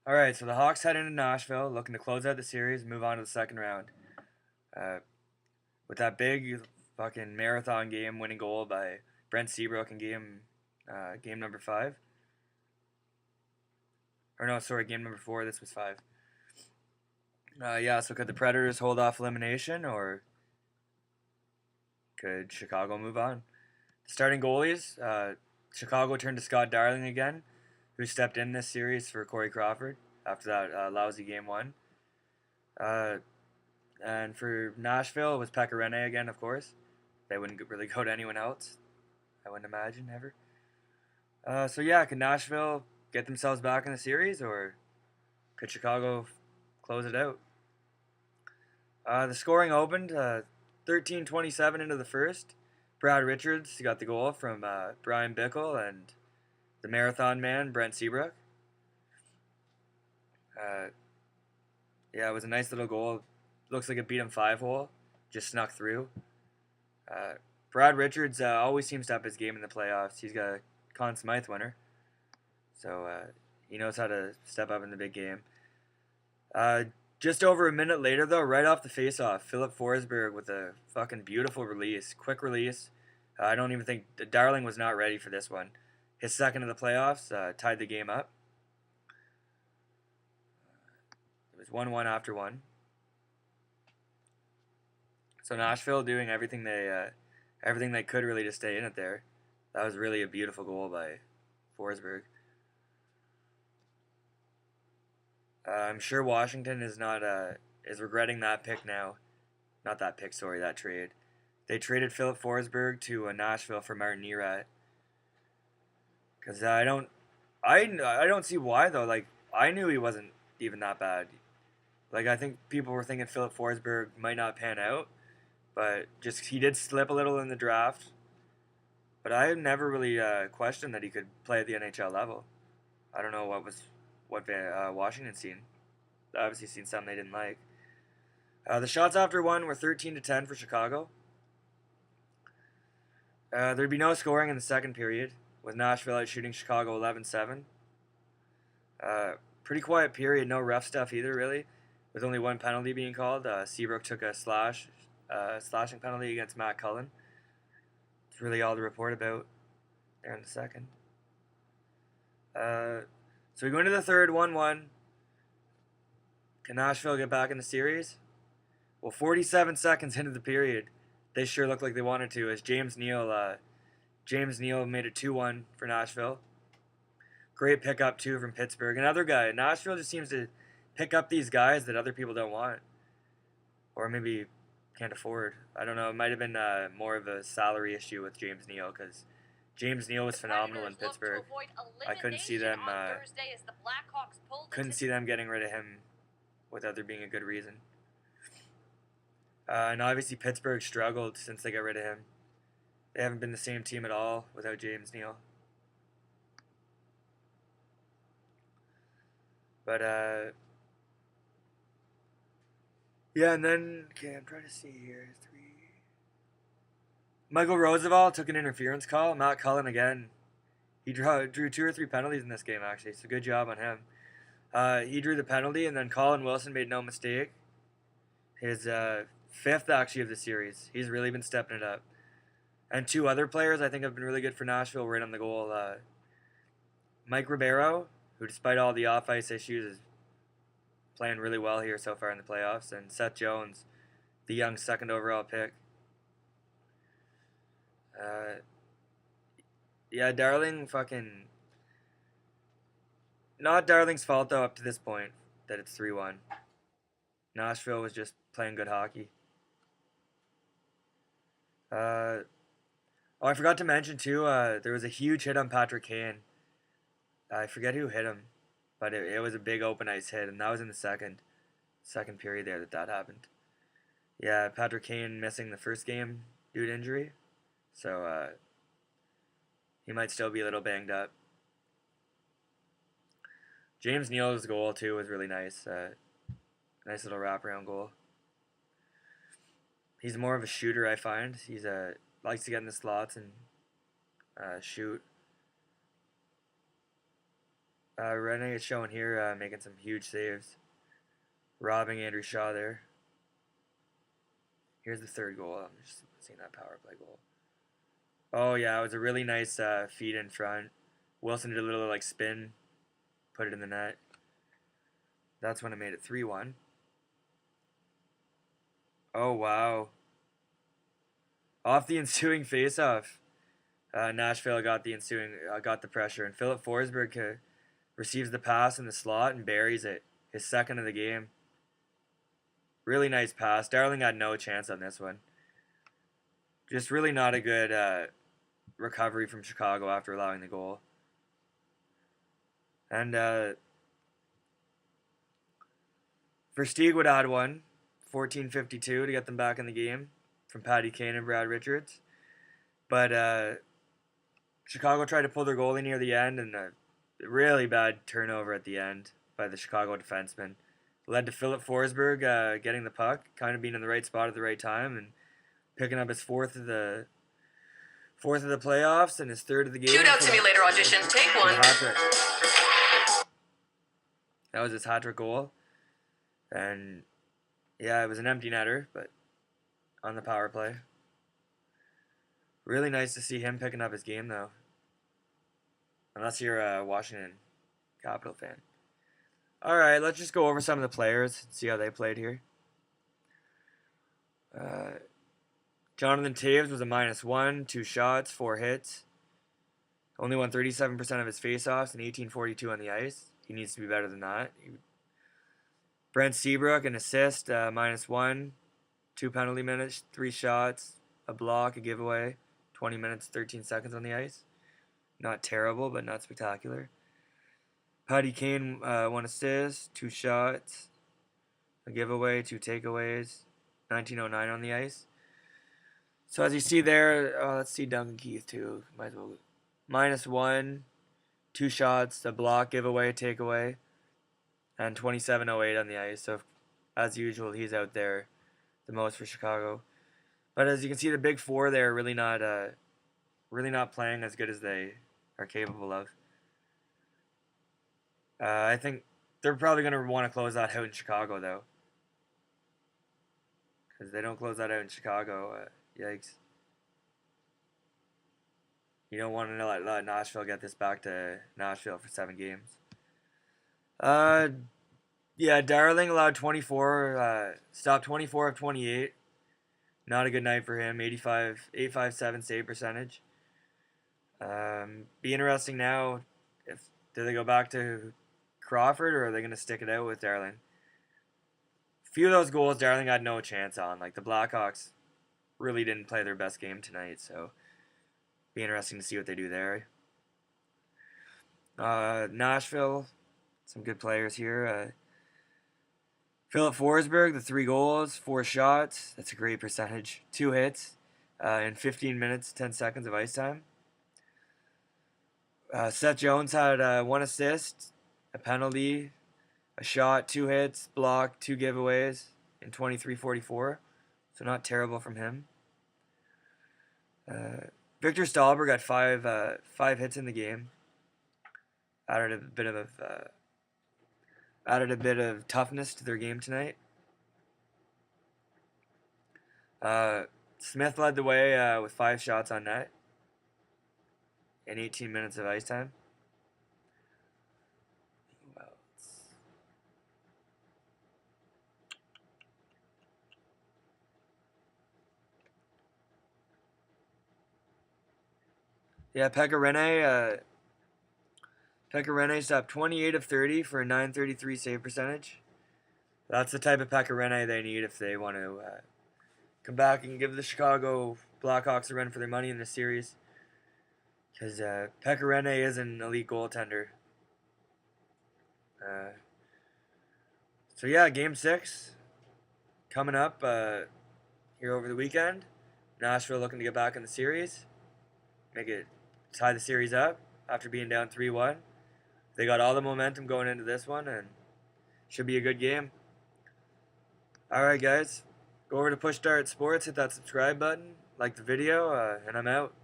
All right, so the Hawks head into Nashville, looking to close out the series, and move on to the second round. Uh, with that big fucking marathon game-winning goal by Brent Seabrook in game number five, or no, sorry, game number four. This was five. Yeah, so could the Predators hold off elimination, or could Chicago move on? Starting goalies, Chicago turned to Scott Darling again, who stepped in this series for Corey Crawford after that lousy game one. Uh, and for Nashville, it was Pecorine again, of course. They wouldn't really go to anyone else, I wouldn't imagine, ever. So yeah, could Nashville get themselves back in the series, or could Chicago close it out? The scoring opened 13:27 into the first. Brad Richards got the goal from Brian Bickle and the marathon man, Brent Seabrook. Uh, yeah, it was a nice little goal. Looks like it beat him 5-hole. Just snuck through. Uh, Brad Richards always seems to up his game in the playoffs. He's got a Conn Smythe winner. So he knows how to step up in the big game. Uh, just over a minute later, though, right off the faceoff, Philip Forsberg with a fucking beautiful release. Quick release. I don't even think Darling was not ready for this one. His second of the playoffs tied the game up. It was 1-1 after one. So Nashville doing everything they could really to stay in it there. That was really a beautiful goal by Forsberg. I'm sure Washington is regretting that pick now. Not that pick, sorry, that trade. They traded Philip Forsberg to Nashville for Martin Erat. Because I don't see why though. Like I knew he wasn't even that bad. Like I think people were thinking Philip Forsberg might not pan out, but just he did slip a little in the draft. But I never really questioned that he could play at the NHL level. I don't know what Washington seen. Obviously seen something they didn't like. The shots after one were 13-10 for Chicago. There'd be no scoring in the second period, with Nashville out shooting Chicago 11-7. Pretty quiet period, no rough stuff either, really, with only one penalty being called. Seabrook took a slashing penalty against Matt Cullen. It's really all to report about there in the second. So we go into the third, 1-1. Can Nashville get back in the series? Well, 47 seconds into the period, they sure looked like they wanted to, as James Neal made it 2-1 for Nashville. Great pickup too from Pittsburgh. Another guy. Nashville just seems to pick up these guys that other people don't want, or maybe can't afford. I don't know. It might have been more of a salary issue with James Neal, because James Neal was phenomenal in Pittsburgh. I couldn't see them getting rid of him without there being a good reason. And obviously Pittsburgh struggled since they got rid of him. They haven't been the same team at all without James Neal. But yeah, and then I'm trying to see here. Michael Roosevelt took an interference call. Matt Cullen again. He drew 2 or 3 penalties in this game actually. So good job on him. He drew the penalty, and then Colin Wilson made no mistake. His fifth actually of the series. He's really been stepping it up. And 2 other players I think have been really good for Nashville right on the goal. Mike Ribeiro, who despite all the off-ice issues is playing really well here so far in the playoffs, and Seth Jones, the young second overall pick. Yeah, Darling fucking... Not Darling's fault though up to this point that it's 3-1. Nashville was just playing good hockey. Oh, I forgot to mention too, there was a huge hit on Patrick Kane. I forget who hit him, but it was a big open ice hit, and that was in the second period there that happened. Yeah, Patrick Kane missing the first game due to injury, so he might still be a little banged up. James Neal's goal too was really nice. Nice little wraparound goal. He's more of a shooter, I find. He's likes to get in the slots and shoot. Rene is showing here, making some huge saves. Robbing Andrew Shaw there. Here's the third goal. I'm just seeing that power play goal. Oh, yeah, it was a really nice feed in front. Wilson did a little like spin, put it in the net. That's when it made it 3-1. Oh, wow. Off the ensuing faceoff, Nashville got the pressure, and Philip Forsberg receives the pass in the slot and buries it. His second of the game. Really nice pass. Darling had no chance on this one. Just really not a good recovery from Chicago after allowing the goal. And Versteeg would add one, 14:52 to get them back in the game from Patty Kane and Brad Richards. But Chicago tried to pull their goalie near the end, and a really bad turnover at the end by the Chicago defenseman led to Philip Forsberg getting the puck, kind of being in the right spot at the right time, and picking up his fourth of the playoffs and his third of the game. Shootout simulator audition, take one. That was his hat-trick goal. And yeah, it was an empty netter, but on the power play. Really nice to see him picking up his game, though. Unless you're a Washington Capital fan. Alright, let's just go over some of the players and see how they played here. Jonathan Toews was a -1, 2 shots, 4 hits. Only won 37% of his faceoffs and 18:42 on the ice. He needs to be better than that. Brent Seabrook, an assist, -1, 2 penalty minutes, 3 shots, a block, a giveaway, 20 minutes, 13 seconds on the ice. Not terrible, but not spectacular. Patty Kane, 1 assist, 2 shots, a giveaway, 2 takeaways, 19:09 on the ice. So as you see there, let's see Duncan Keith too. Might as well. -1, 2 shots, a block, giveaway, takeaway, and 27:08 on the ice. So as usual, he's out there the most for Chicago. But as you can see, the big four there really not playing as good as they are capable of. I think they're probably going to want to close that out in Chicago, though. Because they don't close that out in Chicago, yikes. You don't want to let Nashville get this back to Nashville for 7 games. Yeah, Darling allowed 24, stopped 24 of 28. Not a good night for him, 857 save percentage. Be interesting now, do they go back to Crawford, or are they going to stick it out with Darling? A few of those goals Darling had no chance on. Like the Blackhawks really didn't play their best game tonight, so be interesting to see what they do there. Nashville, some good players here. Philip Forsberg, the 3 goals, 4 shots. That's a great percentage. 2 hits in 15 minutes, 10 seconds of ice time. Seth Jones had 1 assist, a penalty, a shot, 2 hits, block, 2 giveaways in 23:44. So not terrible from him. Victor Stahlberg got 5 hits in the game. Added a bit of toughness to their game tonight. Smith led the way with 5 shots on net in 18 minutes of ice time. Yeah, Pekka Rinne stopped 28 of 30 for a .933 save percentage. That's the type of Pekka Rinne they need if they want to come back and give the Chicago Blackhawks a run for their money in this series. Because Pekka Rinne is an elite goaltender. So yeah, Game 6 coming up here over the weekend. Nashville looking to get back in the series. Tie the series up after being down 3-1. They got all the momentum going into this one, and should be a good game. Alright guys, go over to Push Start Sports, hit that subscribe button, like the video, and I'm out.